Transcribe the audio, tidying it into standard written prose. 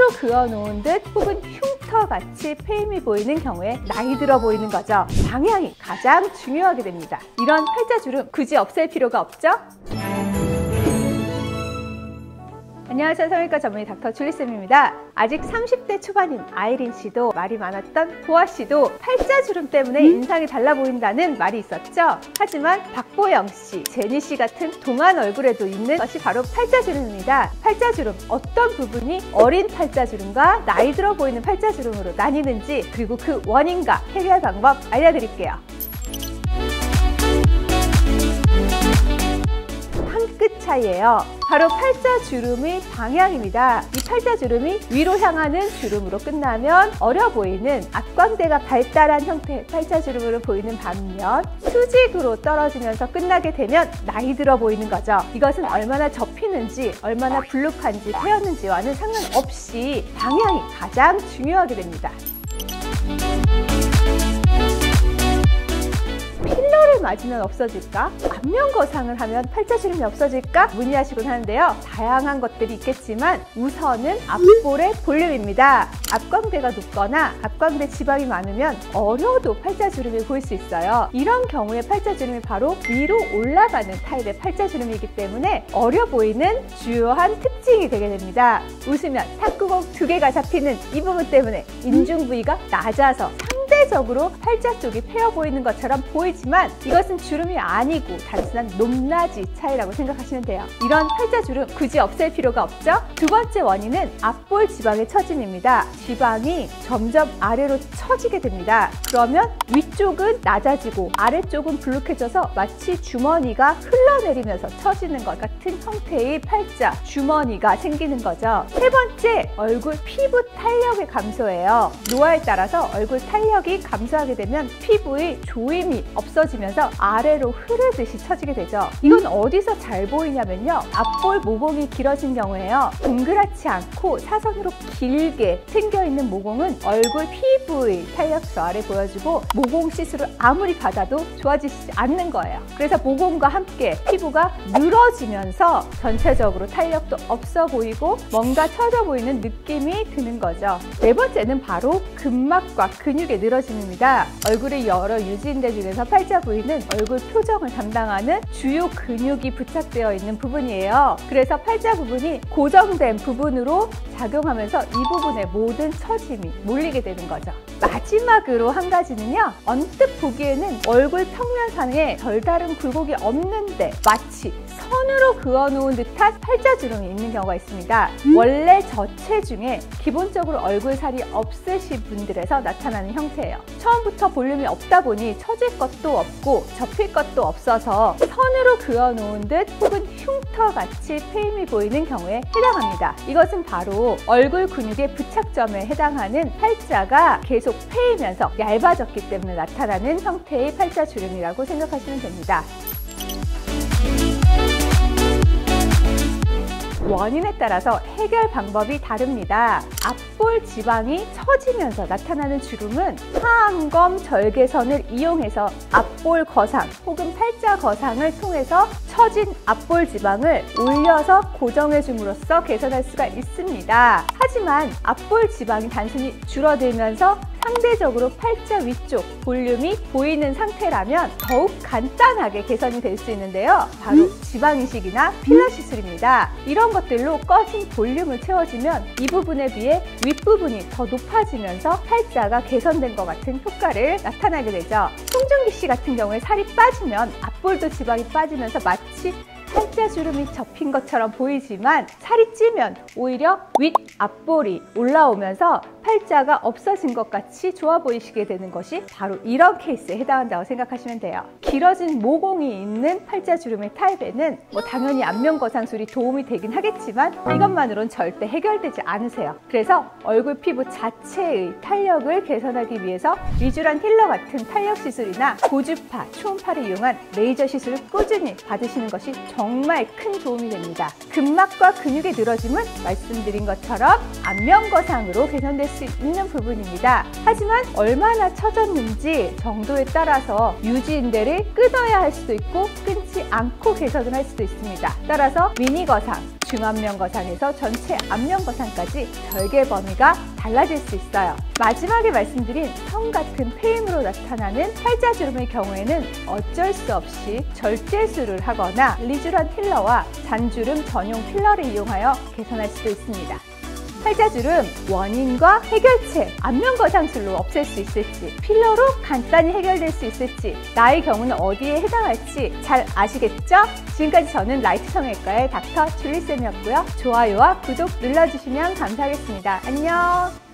선으로 그어놓은 듯 혹은 흉터같이 페임이 보이는 경우에 나이 들어 보이는 거죠. 방향이 가장 중요하게 됩니다. 이런 팔자주름 굳이 없앨 필요가 없죠? 안녕하세요. 성형외과 전문의 닥터 줄리쌤입니다. 아직 30대 초반인 아이린 씨도 말이 많았던 보아 씨도 팔자주름 때문에 인상이 달라 보인다는 말이 있었죠. 하지만 박보영 씨, 제니 씨 같은 동안 얼굴에도 있는 것이 바로 팔자주름입니다. 팔자주름 어떤 부분이 어린 팔자주름과 나이 들어 보이는 팔자주름으로 나뉘는지, 그리고 그 원인과 해결 방법 알려드릴게요. 한 끗 차이예요. 바로 팔자주름의 방향입니다. 이 팔자주름이 위로 향하는 주름으로 끝나면 어려 보이는 앞광대가 발달한 형태의 팔자주름으로 보이는 반면, 수직으로 떨어지면서 끝나게 되면 나이 들어 보이는 거죠. 이것은 얼마나 접히는지, 얼마나 불룩한지, 패였는지와는 상관없이 방향이 가장 중요하게 됩니다. 필러를 맞으면 없어질까? 안면거상을 하면 팔자주름이 없어질까? 문의하시곤 하는데요. 다양한 것들이 있겠지만 우선은 앞볼의 볼륨입니다. 앞광대가 높거나 앞광대 지방이 많으면 어려도 팔자주름이 보일 수 있어요. 이런 경우에 팔자주름이 바로 위로 올라가는 타입의 팔자주름이기 때문에 어려 보이는 주요한 특징이 되게 됩니다. 웃으면 탁구공 2개가 잡히는 이 부분 때문에 인중 부위가 낮아서 상대적으로 팔자 쪽이 패여 보이는 것처럼 보이지만 이것은 주름이 아니고 단순한 높낮이 차이라고 생각하시면 돼요. 이런 팔자주름 굳이 없앨 필요가 없죠? 두 번째 원인은 앞볼 지방의 처짐입니다. 지방이 점점 아래로 처지게 됩니다. 그러면 위쪽은 낮아지고 아래쪽은 불룩해져서 마치 주머니가 흘러내리면서 처지는 것 같은 형태의 팔자 주머니가 생기는 거죠. 세 번째, 얼굴 피부 탄력의 감소예요. 노화에 따라서 얼굴 탄력이 감소하게 되면 피부의 조임이 없어지면서 아래로 흐르듯이 처지게 되죠. 이건 어디서 잘 보이냐면요. 앞볼 모공이 길어진 경우에요. 동그랗지 않고 사선으로 길게 생겨있는 모공은 얼굴 피부의 탄력도 아래 보여주고 모공 시술을 아무리 받아도 좋아지지 않는 거예요. 그래서 모공과 함께 피부가 늘어지면서 전체적으로 탄력도 없어 보이고 뭔가 처져 보이는 느낌이 드는 거죠. 네 번째는 바로 근막과 근육의 늘어짐입니다. 얼굴의 여러 유지인대 중에서 팔자 부위는 얼굴 표정을 담당하는 주요 근육이 부착되어 있는 부분이에요. 그래서 팔자 부분이 고정된 부분으로 작용하면서 이 부분의 모든 처짐이 몰리게 되는 거죠. 마지막으로 한 가지는요. 언뜻 보기에는 얼굴 평면상에 별다른 굴곡이 없는데 마치 선으로 그어놓은 듯한 팔자주름이 있는 경우가 있습니다. 원래 저체중에 기본적으로 얼굴살이 없으신 분들에서 나타나는 형태예요. 처음부터 볼륨이 없다 보니 처질 것도 없고 접힐 것도 없어서 선으로 그어놓은 듯 혹은 흉터같이 페임이 보이는 경우에 해당합니다. 이것은 바로 얼굴 근육의 부착점에 해당하는 팔자가 계속 패이면서 얇아졌기 때문에 나타나는 형태의 팔자주름이라고 생각하시면 됩니다. 원인에 따라서 해결 방법이 다릅니다. 앞볼 지방이 처지면서 나타나는 주름은 하안검 절개선을 이용해서 앞볼 거상 혹은 팔자 거상을 통해서 처진 앞볼 지방을 올려서 고정해 줌으로써 개선할 수가 있습니다. 하지만 앞볼 지방이 단순히 줄어들면서 상대적으로 팔자 위쪽 볼륨이 보이는 상태라면 더욱 간단하게 개선이 될 수 있는데요. 바로 지방 이식이나 필러 시술입니다. 이런 것들로 꺼진 볼륨을 채워주면 이 부분에 비해 윗부분이 더 높아지면서 팔자가 개선된 것 같은 효과를 나타나게 되죠. 송중기 씨 같은 경우에 살이 빠지면 앞볼도 지방이 빠지면서 마치 팔자주름이 접힌 것처럼 보이지만 살이 찌면 오히려 윗 앞볼이 올라오면서 팔자가 없어진 것 같이 좋아 보이시게 되는 것이 바로 이런 케이스에 해당한다고 생각하시면 돼요. 길어진 모공이 있는 팔자주름의 타입에는 당연히 안면거상술이 도움이 되긴 하겠지만 이것만으로는 절대 해결되지 않으세요. 그래서 얼굴 피부 자체의 탄력을 개선하기 위해서 리쥬란 힐러 같은 탄력 시술이나 고주파, 초음파를 이용한 레이저 시술을 꾸준히 받으시는 것이 정말 큰 도움이 됩니다. 근막과 근육의 늘어짐은 말씀드린 것처럼 안면거상으로 개선될 수 있는 부분입니다. 하지만 얼마나 처졌는지 정도에 따라서 유지인대를 끊어야 할 수도 있고 끊지 않고 개선을 할 수도 있습니다. 따라서 미니거상, 중안면 거상에서 전체 안면 거상까지 절개 범위가 달라질 수 있어요. 마지막에 말씀드린 성 같은 페임으로 나타나는 팔자주름의 경우에는 어쩔 수 없이 절제술을 하거나 리쥬란 필러와 잔주름 전용 필러를 이용하여 개선할 수도 있습니다. 팔자주름 원인과 해결책, 안면거상술로 없앨 수 있을지, 필러로 간단히 해결될 수 있을지, 나의 경우는 어디에 해당할지 잘 아시겠죠? 지금까지 저는 라이트 성형외과의 닥터 줄리쌤이었고요. 좋아요와 구독 눌러주시면 감사하겠습니다. 안녕!